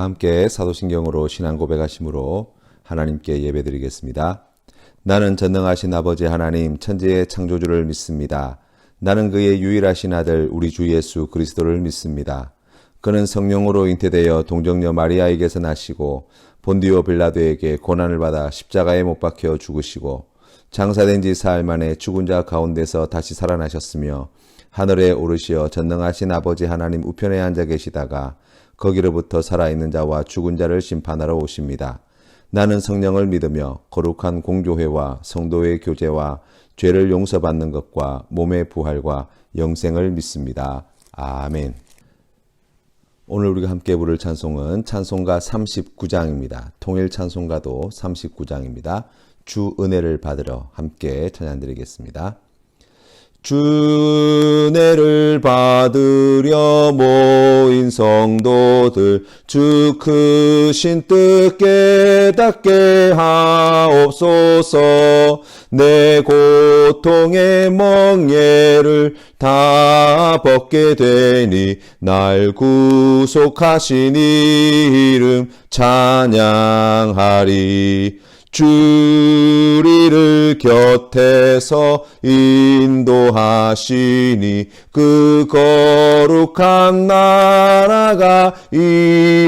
다 함께 사도신경으로 신앙 고백하심으로 하나님께 예배드리겠습니다. 나는 전능하신 아버지 하나님 천지의 창조주를 믿습니다. 나는 그의 유일하신 아들 우리 주 예수 그리스도를 믿습니다. 그는 성령으로 잉태되어 동정녀 마리아에게서 나시고 본디오 빌라도에게 고난을 받아 십자가에 못 박혀 죽으시고 장사된 지 사흘 만에 죽은 자 가운데서 다시 살아나셨으며 하늘에 오르시어 전능하신 아버지 하나님 우편에 앉아 계시다가 거기로부터 살아있는 자와 죽은 자를 심판하러 오십니다. 나는 성령을 믿으며 거룩한 공교회와 성도의 교제와 죄를 용서받는 것과 몸의 부활과 영생을 믿습니다. 아멘. 오늘 우리가 함께 부를 찬송은 찬송가 39장입니다. 통일 찬송가도 39장입니다. 주 은혜를 받으러 함께 찬양드리겠습니다. 주 은혜를 받으려 모인 성도들 주 크신 뜻 깨닫게 하옵소서. 내 고통의 멍에를 다 벗게 되니 날 구속하신 이름 찬양하리. 주리를 곁에서 인도하시니 그 거룩한 나라가 이루어지네.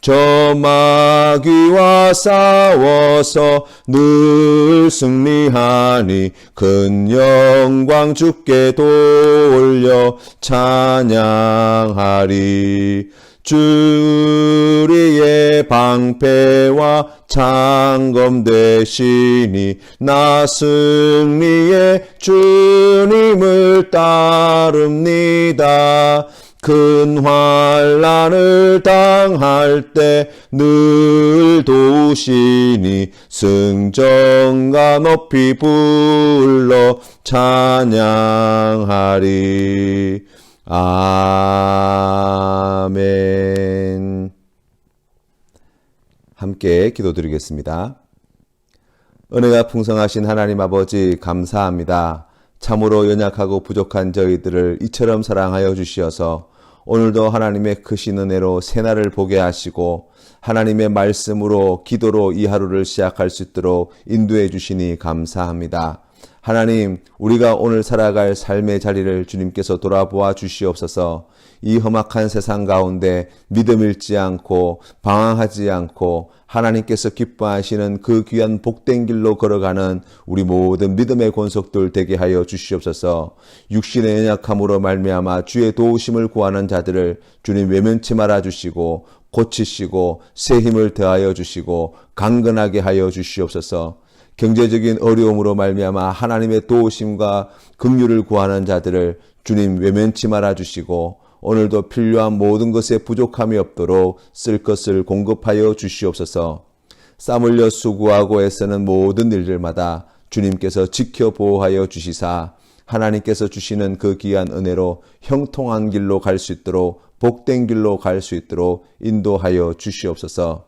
저 마귀와 싸워서 늘 승리하니 큰 영광 주께 돌려 찬양하리. 주리의 방패와 창검 되시니 나 승리의 주님을 따릅니다. 큰 환난을 당할 때 늘 도우시니 승전가 높이 불러 찬양하리. 아멘. 함께 기도드리겠습니다. 은혜가 풍성하신 하나님 아버지 감사합니다. 참으로 연약하고 부족한 저희들을 이처럼 사랑하여 주시어서 오늘도 하나님의 크신 은혜로 새날을 보게 하시고 하나님의 말씀으로 기도로 이 하루를 시작할 수 있도록 인도해 주시니 감사합니다. 하나님, 우리가 오늘 살아갈 삶의 자리를 주님께서 돌아보아 주시옵소서. 이 험악한 세상 가운데 믿음 잃지 않고 방황하지 않고 하나님께서 기뻐하시는 그 귀한 복된 길로 걸어가는 우리 모든 믿음의 권속들 되게 하여 주시옵소서. 육신의 연약함으로 말미암아 주의 도우심을 구하는 자들을 주님 외면치 말아 주시고 고치시고 새 힘을 더하여 주시고 강건하게 하여 주시옵소서. 경제적인 어려움으로 말미암아 하나님의 도우심과 긍휼을 구하는 자들을 주님 외면치 말아 주시고 오늘도 필요한 모든 것에 부족함이 없도록 쓸 것을 공급하여 주시옵소서. 땀 흘려 수고하고 애쓰는 모든 일들마다 주님께서 지켜 보호하여 주시사 하나님께서 주시는 그 귀한 은혜로 형통한 길로 갈 수 있도록 복된 길로 갈 수 있도록 인도하여 주시옵소서.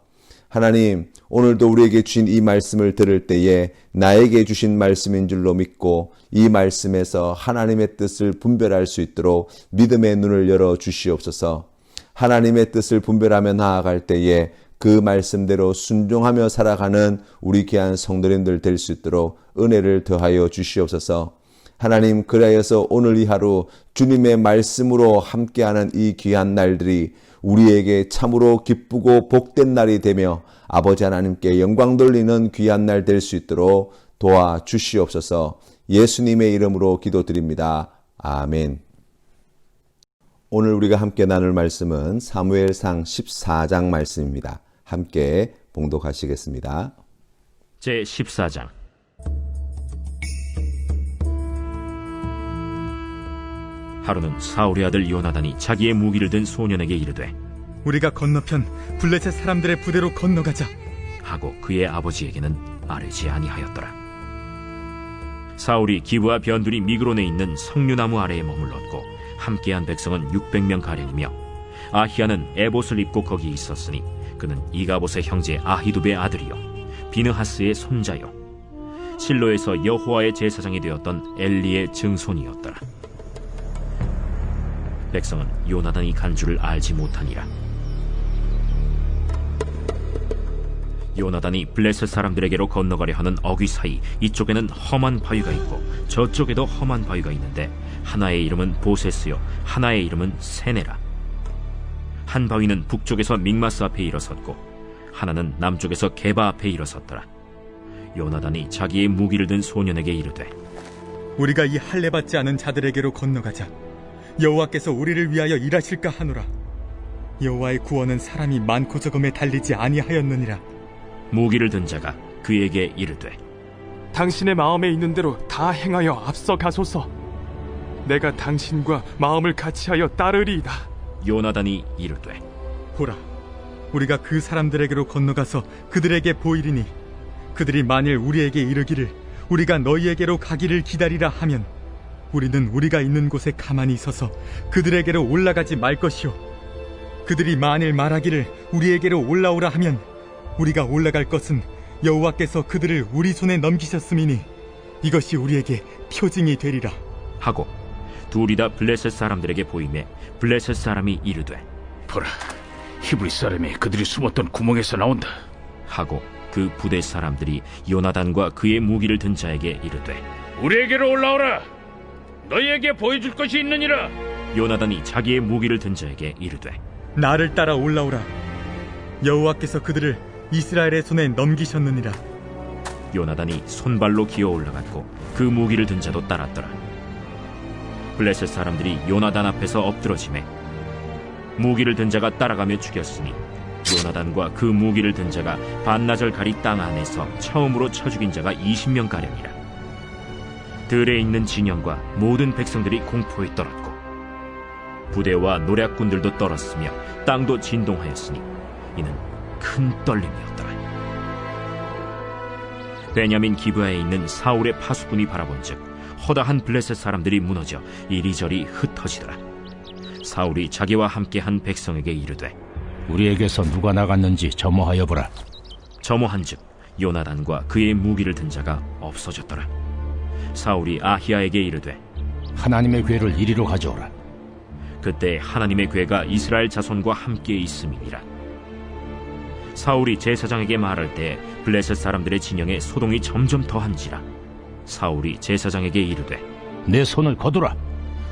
하나님, 오늘도 우리에게 주신 이 말씀을 들을 때에 나에게 주신 말씀인 줄로 믿고 이 말씀에서 하나님의 뜻을 분별할 수 있도록 믿음의 눈을 열어 주시옵소서. 하나님의 뜻을 분별하며 나아갈 때에 그 말씀대로 순종하며 살아가는 우리 귀한 성도님들 될 수 있도록 은혜를 더하여 주시옵소서. 하나님, 그리하여서 오늘 이 하루 주님의 말씀으로 함께하는 이 귀한 날들이 우리에게 참으로 기쁘고 복된 날이 되며 아버지 하나님께 영광 돌리는 귀한 날 될 수 있도록 도와주시옵소서. 예수님의 이름으로 기도드립니다. 아멘. 오늘 우리가 함께 나눌 말씀은 사무엘상 14장 말씀입니다. 함께 봉독하시겠습니다. 제14장. 하루는 사울의 아들 요나단이 자기의 무기를 든 소년에게 이르되 우리가 건너편 블레셋 사람들의 부대로 건너가자 하고 그의 아버지에게는 아뢰지 아니하였더라. 사울이 기브와 변두리 미그론에 있는 석류나무 아래에 머물렀고 함께한 백성은 600명 가량이며 아히야는 에봇을 입고 거기 있었으니 그는 이가봇의 형제 아히두베의 아들이요 비느하스의 손자요 실로에서 여호와의 제사장이 되었던 엘리의 증손이었더라. 백성은 요나단이 간 줄을 알지 못하니라. 요나단이 블레셋 사람들에게로 건너가려 하는 어귀 사이 이쪽에는 험한 바위가 있고 저쪽에도 험한 바위가 있는데 하나의 이름은 보세스요 하나의 이름은 세네라. 한 바위는 북쪽에서 믹마스 앞에 일어섰고 하나는 남쪽에서 게바 앞에 일어섰더라. 요나단이 자기의 무기를 든 소년에게 이르되 우리가 이 할례 받지 않은 자들에게로 건너가자. 여호와께서 우리를 위하여 일하실까 하노라. 여호와의 구원은 사람이 많고 적음에 달리지 아니하였느니라. 무기를 든 자가 그에게 이르되 당신의 마음에 있는 대로 다 행하여 앞서 가소서. 내가 당신과 마음을 같이하여 따르리이다. 요나단이 이르되 보라, 우리가 그 사람들에게로 건너가서 그들에게 보이리니 그들이 만일 우리에게 이르기를 우리가 너희에게로 가기를 기다리라 하면 우리는 우리가 있는 곳에 가만히 서서 그들에게로 올라가지 말 것이요, 그들이 만일 말하기를 우리에게로 올라오라 하면 우리가 올라갈 것은 여호와께서 그들을 우리 손에 넘기셨음이니 이것이 우리에게 표징이 되리라 하고 둘이 다 블레셋 사람들에게 보이매 블레셋 사람이 이르되 보라, 히브리 사람이 그들이 숨었던 구멍에서 나온다. 하고 그 부대 사람들이 요나단과 그의 무기를 든 자에게 이르되 우리에게로 올라오라. 너희에게 보여줄 것이 있느니라. 요나단이 자기의 무기를 든 자에게 이르되 나를 따라 올라오라. 여호와께서 그들을 이스라엘의 손에 넘기셨느니라. 요나단이 손발로 기어 올라갔고 그 무기를 든 자도 따랐더라. 블레셋 사람들이 요나단 앞에서 엎드러지매 무기를 든 자가 따라가며 죽였으니 요나단과 그 무기를 든 자가 반나절 가리 땅 안에서 처음으로 쳐 죽인 자가 20명가량이라. 들에 있는 진영과 모든 백성들이 공포에 떨었고 부대와 노략군들도 떨었으며 땅도 진동하였으니 이는 큰 떨림이었더라. 베냐민 기브아에 있는 사울의 파수꾼이 바라본즉 허다한 블레셋 사람들이 무너져 이리저리 흩어지더라. 사울이 자기와 함께한 백성에게 이르되 우리에게서 누가 나갔는지 점호하여 보라. 점호한즉 요나단과 그의 무기를 든 자가 없어졌더라. 사울이 아히야에게 이르되 하나님의 궤를 이리로 가져오라. 그때 하나님의 궤가 이스라엘 자손과 함께 있음이니라. 사울이 제사장에게 말할 때 블레셋 사람들의 진영에 소동이 점점 더한지라. 사울이 제사장에게 이르되 내 손을 거두라.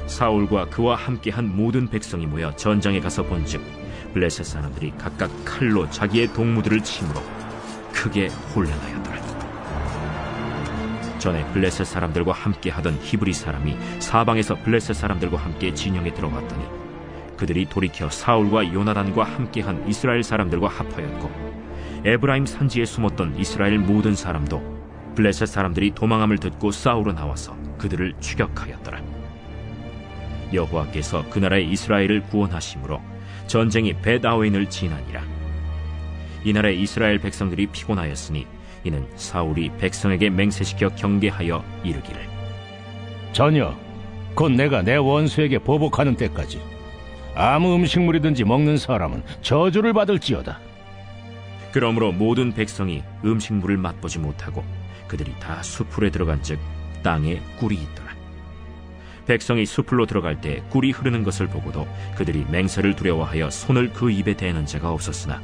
사울과 그와 함께한 모든 백성이 모여 전장에 가서 본즉 블레셋 사람들이 각각 칼로 자기의 동무들을 치므로 크게 혼란하였더라. 전에 블레셋 사람들과 함께하던 히브리 사람이 사방에서 블레셋 사람들과 함께 진영에 들어왔더니 그들이 돌이켜 사울과 요나단과 함께한 이스라엘 사람들과 합하였고 에브라임 산지에 숨었던 이스라엘 모든 사람도 블레셋 사람들이 도망함을 듣고 싸우러 나와서 그들을 추격하였더라. 여호와께서 그 나라의 이스라엘을 구원하심으로 전쟁이 벳아웬을 지나니라. 이날에 이스라엘 백성들이 피곤하였으니 이는 사울이 백성에게 맹세시켜 경계하여 이르기를 저녁 곧 내가 내 원수에게 보복하는 때까지 아무 음식물이든지 먹는 사람은 저주를 받을지어다. 그러므로 모든 백성이 음식물을 맛보지 못하고 그들이 다 수풀에 들어간즉 땅에 꿀이 있더라. 백성이 수풀로 들어갈 때 꿀이 흐르는 것을 보고도 그들이 맹세를 두려워하여 손을 그 입에 대는 자가 없었으나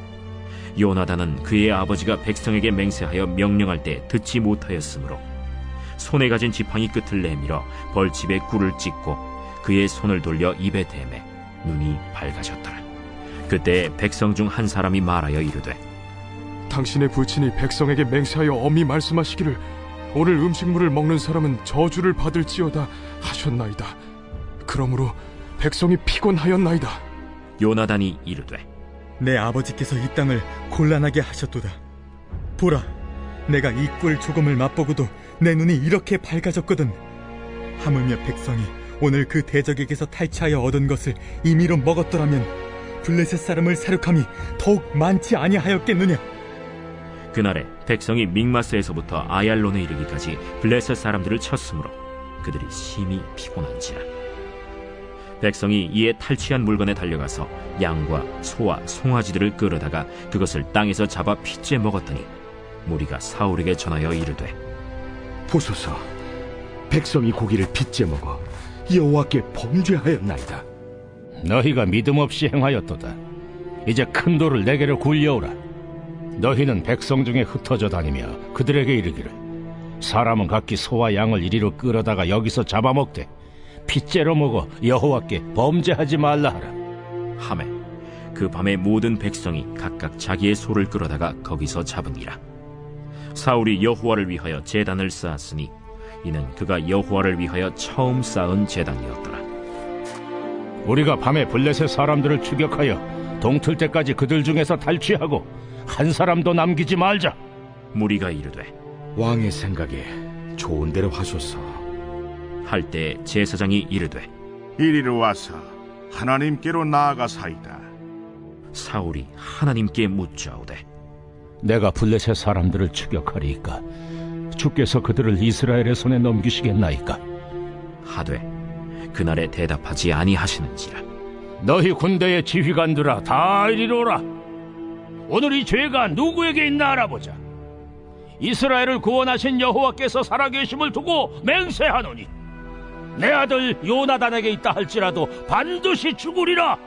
요나단은 그의 아버지가 백성에게 맹세하여 명령할 때 듣지 못하였으므로 손에 가진 지팡이 끝을 내밀어 벌집에 꿀을 찍고 그의 손을 돌려 입에 대매 눈이 밝아졌더라. 그때 백성 중 한 사람이 말하여 이르되 당신의 부친이 백성에게 맹세하여 엄히 말씀하시기를 오늘 음식물을 먹는 사람은 저주를 받을지어다 하셨나이다. 그러므로 백성이 피곤하였나이다. 요나단이 이르되 내 아버지께서 이 땅을 곤란하게 하셨도다. 보라, 내가 이 꿀 조금을 맛보고도 내 눈이 이렇게 밝아졌거든. 하물며 백성이 오늘 그 대적에게서 탈취하여 얻은 것을 임의로 먹었더라면 블레셋 사람을 사륙함이 더욱 많지 아니하였겠느냐. 그날에 백성이 믹마스에서부터 아얄론에 이르기까지 블레셋 사람들을 쳤으므로 그들이 심히 피곤한지라. 백성이 이에 탈취한 물건에 달려가서 양과 소와 송아지들을 끌어다가 그것을 땅에서 잡아 핏째 먹었더니 무리가 사울에게 전하여 이르되 보소서, 백성이 고기를 빚제 먹어 여호와께 범죄하였나이다. 너희가 믿음 없이 행하였도다. 이제 큰 돌을 내게로 굴려오라. 너희는 백성 중에 흩어져 다니며 그들에게 이르기를 사람은 각기 소와 양을 이리로 끌어다가 여기서 잡아먹되 핏째로 먹어 여호와께 범죄하지 말라 하라. 하매 그 밤에 모든 백성이 각각 자기의 소를 끌어다가 거기서 잡으니라. 사울이 여호와를 위하여 제단을 쌓았으니 이는 그가 여호와를 위하여 처음 쌓은 제단이었더라. 우리가 밤에 블레셋 사람들을 추격하여 동틀 때까지 그들 중에서 탈취하고 한 사람도 남기지 말자. 무리가 이르되 왕의 생각에 좋은 대로 하소서. 할 때 제사장이 이르되 이리로 와서 하나님께로 나아가사이다. 사울이 하나님께 묻자오되 내가 블레셋 사람들을 추격하리이까 주께서 그들을 이스라엘의 손에 넘기시겠나이까? 하되 그날에 대답하지 아니하시는지라. 너희 군대의 지휘관들아 다 이리로 오라. 오늘 이 죄가 누구에게 있나 알아보자. 이스라엘을 구원하신 여호와께서 살아계심을 두고 맹세하노니 내 아들 요나단에게 있다 할지라도 반드시 죽으리라.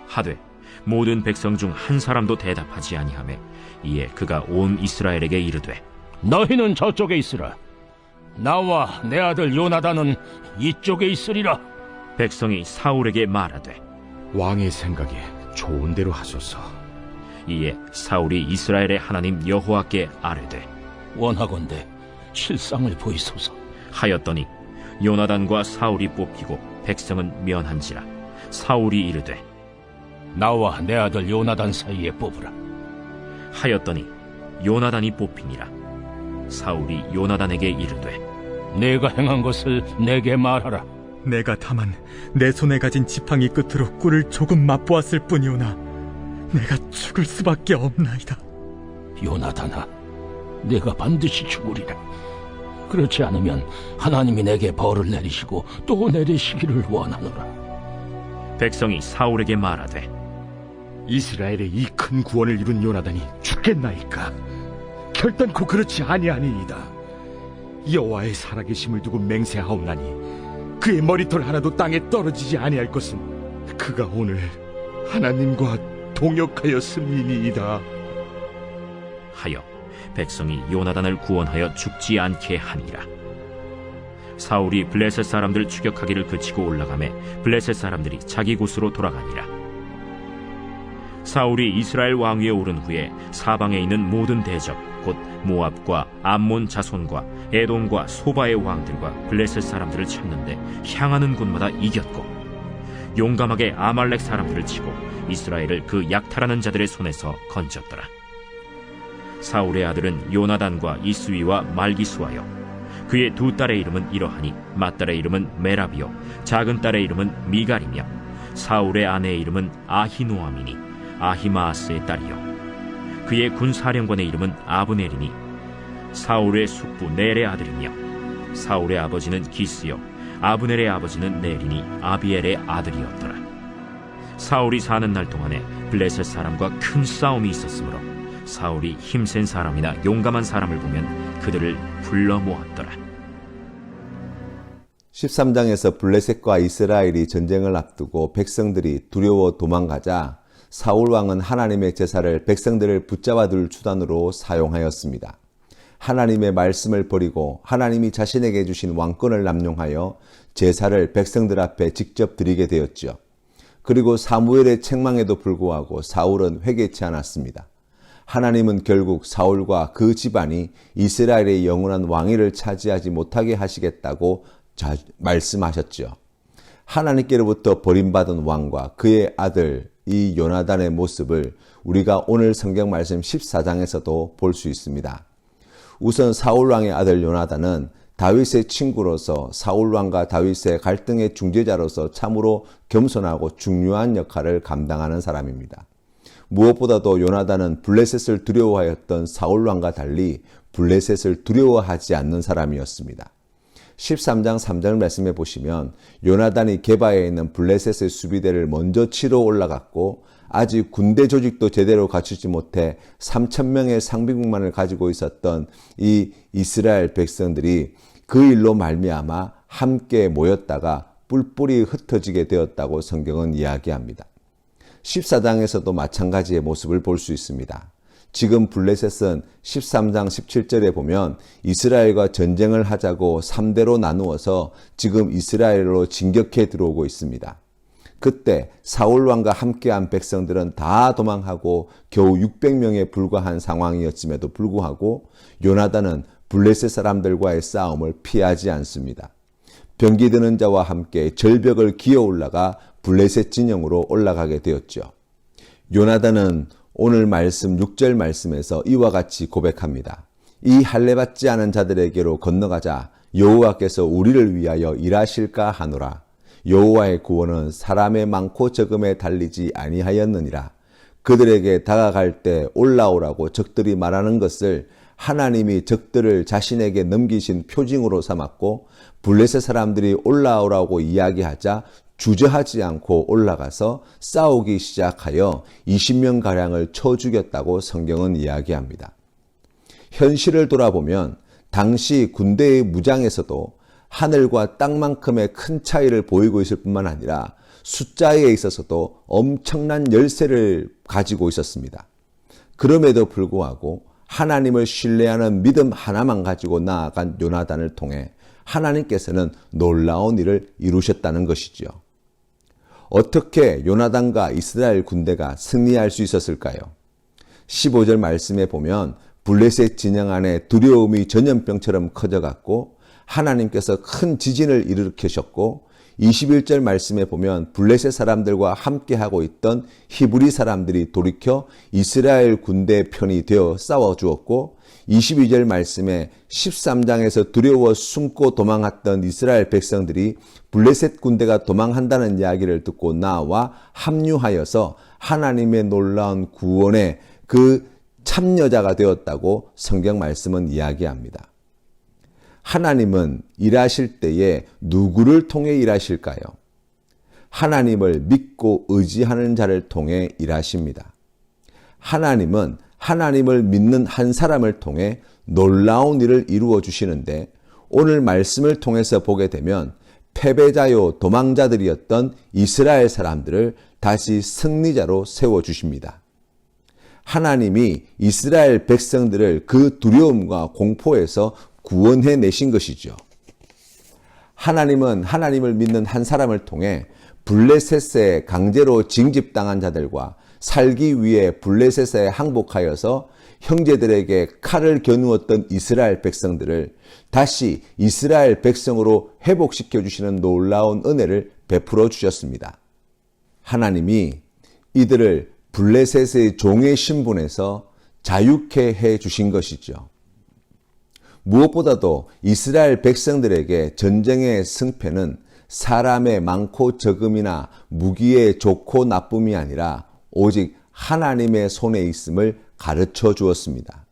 하되 모든 백성 중 한 사람도 대답하지 아니하매 이에 그가 온 이스라엘에게 이르되 너희는 저쪽에 있으라. 나와 내 아들 요나단은 이쪽에 있으리라. 백성이 사울에게 말하되 왕의 생각에 좋은 대로 하소서. 이에 사울이 이스라엘의 하나님 여호와께 아뢰되 원하건대 실상을 보이소서. 하였더니 요나단과 사울이 뽑히고 백성은 면한지라. 사울이 이르되 나와 내 아들 요나단 사이에 뽑으라. 하였더니 요나단이 뽑히니라. 사울이 요나단에게 이르되 내가 행한 것을 내게 말하라. 내가 다만 내 손에 가진 지팡이 끝으로 꿀을 조금 맛보았을 뿐이오나 내가 죽을 수밖에 없나이다. 요나단아, 내가 반드시 죽으리라. 그렇지 않으면 하나님이 내게 벌을 내리시고 또 내리시기를 원하노라. 백성이 사울에게 말하되 이스라엘의 이 큰 구원을 이룬 요나단이 죽겠나이까? 결단코 그렇지 아니하니이다. 여호와의 살아계심을 두고 맹세하옵나니 그의 머리털 하나도 땅에 떨어지지 아니할 것은 그가 오늘 하나님과 동역하였음이니이다. 하여 백성이 요나단을 구원하여 죽지 않게 하니라. 사울이 블레셋 사람들 추격하기를 그치고 올라가매 블레셋 사람들이 자기 곳으로 돌아가니라. 사울이 이스라엘 왕위에 오른 후에 사방에 있는 모든 대적 곧 모압과 암몬 자손과 에돔과 소바의 왕들과 블레셋 사람들을 쳤는데 향하는 곳마다 이겼고 용감하게 아말렉 사람들을 치고 이스라엘을 그 약탈하는 자들의 손에서 건졌더라. 사울의 아들은 요나단과 이스위와 말기수하여 그의 두 딸의 이름은 이러하니 맏딸의 이름은 메라비요 작은 딸의 이름은 미갈이며 사울의 아내의 이름은 아히노아미니 아히마아스의 딸이요 그의 군사령관의 이름은 아브넬이니 사울의 숙부 넬의 아들이며 사울의 아버지는 기스요 아브넬의 아버지는 넬이니 아비엘의 아들이었더라. 사울이 사는 날 동안에 블레셋 사람과 큰 싸움이 있었으므로 사울이 힘센 사람이나 용감한 사람을 보면 그들을 불러 모았더라. 13장에서 블레셋과 이스라엘이 전쟁을 앞두고 백성들이 두려워 도망가자 사울 왕은 하나님의 제사를 백성들을 붙잡아 둘 수단으로 사용하였습니다. 하나님의 말씀을 버리고 하나님이 자신에게 주신 왕권을 남용하여 제사를 백성들 앞에 직접 드리게 되었죠. 그리고 사무엘의 책망에도 불구하고 사울은 회개치 않았습니다. 하나님은 결국 사울과 그 집안이 이스라엘의 영원한 왕위를 차지하지 못하게 하시겠다고 말씀하셨죠. 하나님께로부터 버림받은 왕과 그의 아들 이 요나단의 모습을 우리가 오늘 성경 말씀 14장에서도 볼 수 있습니다. 우선 사울 왕의 아들 요나단은 다윗의 친구로서 사울 왕과 다윗의 갈등의 중재자로서 참으로 겸손하고 중요한 역할을 감당하는 사람입니다. 무엇보다도 요나단은 블레셋을 두려워하였던 사울 왕과 달리 블레셋을 두려워하지 않는 사람이었습니다. 13장 3절 말씀해 보시면 요나단이 게바에 있는 블레셋의 수비대를 먼저 치러 올라갔고 아직 군대 조직도 제대로 갖추지 못해 3,000명의 상비군만을 가지고 있었던 이 이스라엘 백성들이 그 일로 말미암아 함께 모였다가 뿔뿔이 흩어지게 되었다고 성경은 이야기합니다. 14장에서도 마찬가지의 모습을 볼 수 있습니다. 지금 블레셋은 13장 17절에 보면 이스라엘과 전쟁을 하자고 3대로 나누어서 지금 이스라엘로 진격해 들어오고 있습니다. 그때 사울 왕과 함께한 백성들은 다 도망하고 겨우 600명에 불과한 상황이었음에도 불구하고 요나단은 블레셋 사람들과의 싸움을 피하지 않습니다. 병기 드는 자와 함께 절벽을 기어 올라가 블레셋 진영으로 올라가게 되었죠. 요나단은 오늘 말씀 6절 말씀에서 이와 같이 고백합니다. 이 할례받지 않은 자들에게로 건너가자 여호와께서 우리를 위하여 일하실까 하노라. 여호와의 구원은 사람의 많고 적음에 달리지 아니하였느니라. 그들에게 다가갈 때 올라오라고 적들이 말하는 것을 하나님이 적들을 자신에게 넘기신 표징으로 삼았고 블레셋 사람들이 올라오라고 이야기하자 주저하지 않고 올라가서 싸우기 시작하여 20명가량을 쳐 죽였다고 성경은 이야기합니다. 현실을 돌아보면 당시 군대의 무장에서도 하늘과 땅만큼의 큰 차이를 보이고 있을 뿐만 아니라 숫자에 있어서도 엄청난 열세를 가지고 있었습니다. 그럼에도 불구하고 하나님을 신뢰하는 믿음 하나만 가지고 나아간 요나단을 통해 하나님께서는 놀라운 일을 이루셨다는 것이죠. 어떻게 요나단과 이스라엘 군대가 승리할 수 있었을까요? 15절 말씀에 보면 블레셋 진영 안에 두려움이 전염병처럼 커져갔고 하나님께서 큰 지진을 일으키셨고 21절 말씀에 보면 블레셋 사람들과 함께하고 있던 히브리 사람들이 돌이켜 이스라엘 군대 편이 되어 싸워주었고 22절 말씀에 13장에서 두려워 숨고 도망했던 이스라엘 백성들이 블레셋 군대가 도망한다는 이야기를 듣고 나와 합류하여서 하나님의 놀라운 구원의 그 참여자가 되었다고 성경 말씀은 이야기합니다. 하나님은 일하실 때에 누구를 통해 일하실까요? 하나님을 믿고 의지하는 자를 통해 일하십니다. 하나님은 하나님을 믿는 한 사람을 통해 놀라운 일을 이루어 주시는데 오늘 말씀을 통해서 보게 되면 패배자요 도망자들이었던 이스라엘 사람들을 다시 승리자로 세워주십니다. 하나님이 이스라엘 백성들을 그 두려움과 공포에서 구원해 내신 것이죠. 하나님은 하나님을 믿는 한 사람을 통해 블레셋에 강제로 징집당한 자들과 살기 위해 블레셋에 항복하여서 형제들에게 칼을 겨누었던 이스라엘 백성들을 다시 이스라엘 백성으로 회복시켜 주시는 놀라운 은혜를 베풀어 주셨습니다. 하나님이 이들을 블레셋의 종의 신분에서 자유케 해 주신 것이죠. 무엇보다도 이스라엘 백성들에게 전쟁의 승패는 사람의 많고 적음이나 무기의 좋고 나쁨이 아니라 오직 하나님의 손에 있음을 가르쳐 주었습니다.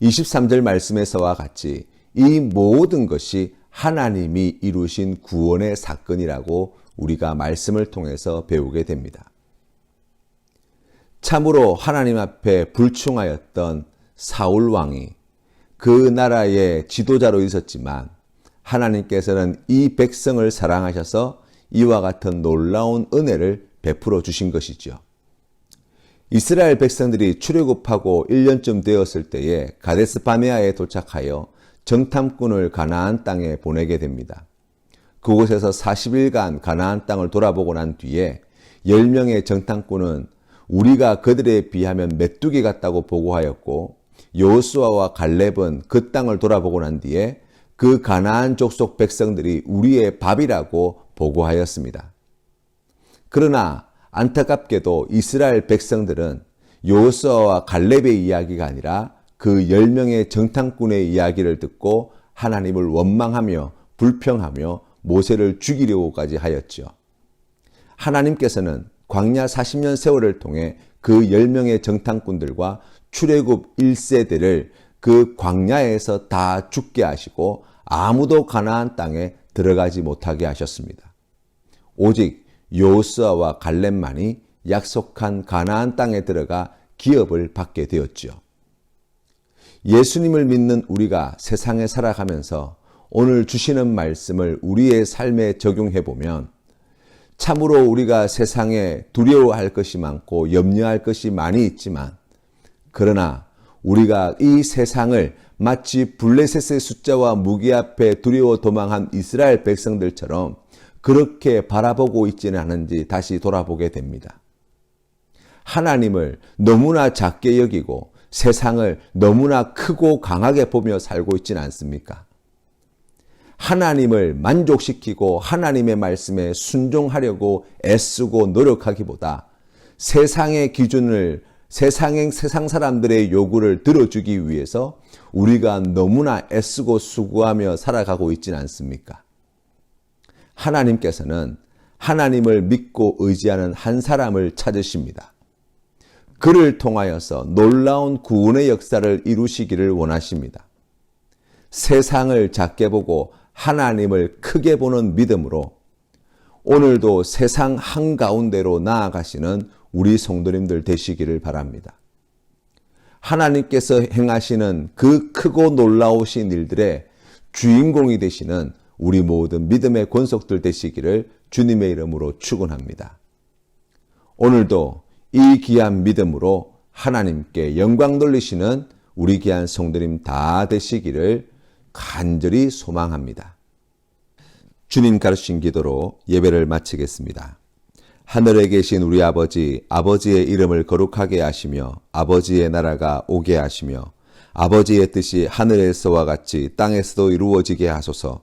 23절 말씀에서와 같이 이 모든 것이 하나님이 이루신 구원의 사건이라고 우리가 말씀을 통해서 배우게 됩니다. 참으로 하나님 앞에 불충하였던 사울 왕이 그 나라의 지도자로 있었지만 하나님께서는 이 백성을 사랑하셔서 이와 같은 놀라운 은혜를 베풀어 주신 것이죠. 이스라엘 백성들이 출애굽하고 1년쯤 되었을 때에 가데스 바네아에 도착하여 정탐꾼을 가나안 땅에 보내게 됩니다. 그곳에서 40일간 가나안 땅을 돌아보고 난 뒤에 10명의 정탐꾼은 우리가 그들에 비하면 메뚜기 같다고 보고하였고 여호수아와 갈렙은 그 땅을 돌아보고 난 뒤에 그 가나안 족속 백성들이 우리의 밥이라고 보고하였습니다. 그러나 안타깝게도 이스라엘 백성들은 여호수아와 갈렙의 이야기가 아니라 그 10명의 정탐꾼의 이야기를 듣고 하나님을 원망하며 불평하며 모세를 죽이려고까지 하였죠. 하나님께서는 광야 40년 세월을 통해 그 10명의 정탐꾼들과 출애굽 1세대를 그 광야에서 다 죽게 하시고 아무도 가나안 땅에 들어가지 못하게 하셨습니다. 오직 여호수아와 갈렙만이 약속한 가나안 땅에 들어가 기업을 받게 되었죠. 예수님을 믿는 우리가 세상에 살아가면서 오늘 주시는 말씀을 우리의 삶에 적용해 보면 참으로 우리가 세상에 두려워할 것이 많고 염려할 것이 많이 있지만 그러나 우리가 이 세상을 마치 블레셋의 숫자와 무기 앞에 두려워 도망한 이스라엘 백성들처럼 그렇게 바라보고 있지는 않은지 다시 돌아보게 됩니다. 하나님을 너무나 작게 여기고 세상을 너무나 크고 강하게 보며 살고 있지는 않습니까? 하나님을 만족시키고 하나님의 말씀에 순종하려고 애쓰고 노력하기보다 세상의 기준을 세상 사람들의 요구를 들어주기 위해서 우리가 너무나 애쓰고 수고하며 살아가고 있지는 않습니까? 하나님께서는 하나님을 믿고 의지하는 한 사람을 찾으십니다. 그를 통하여서 놀라운 구원의 역사를 이루시기를 원하십니다. 세상을 작게 보고 하나님을 크게 보는 믿음으로 오늘도 세상 한가운데로 나아가시는 우리 성도님들 되시기를 바랍니다. 하나님께서 행하시는 그 크고 놀라우신 일들의 주인공이 되시는 우리 모든 믿음의 권속들 되시기를 주님의 이름으로 축원합니다. 오늘도 이 귀한 믿음으로 하나님께 영광 돌리시는 우리 귀한 성도님 다 되시기를 간절히 소망합니다. 주님 가르친 기도로 예배를 마치겠습니다. 하늘에 계신 우리 아버지, 아버지의 이름을 거룩하게 하시며 아버지의 나라가 오게 하시며 아버지의 뜻이 하늘에서와 같이 땅에서도 이루어지게 하소서.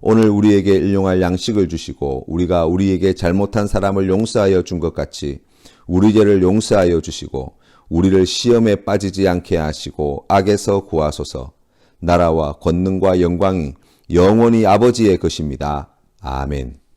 오늘 우리에게 일용할 양식을 주시고 우리가 우리에게 잘못한 사람을 용서하여 준 것 같이 우리 죄를 용서하여 주시고 우리를 시험에 빠지지 않게 하시고 악에서 구하소서. 나라와 권능과 영광이 영원히 아버지의 것입니다. 아멘.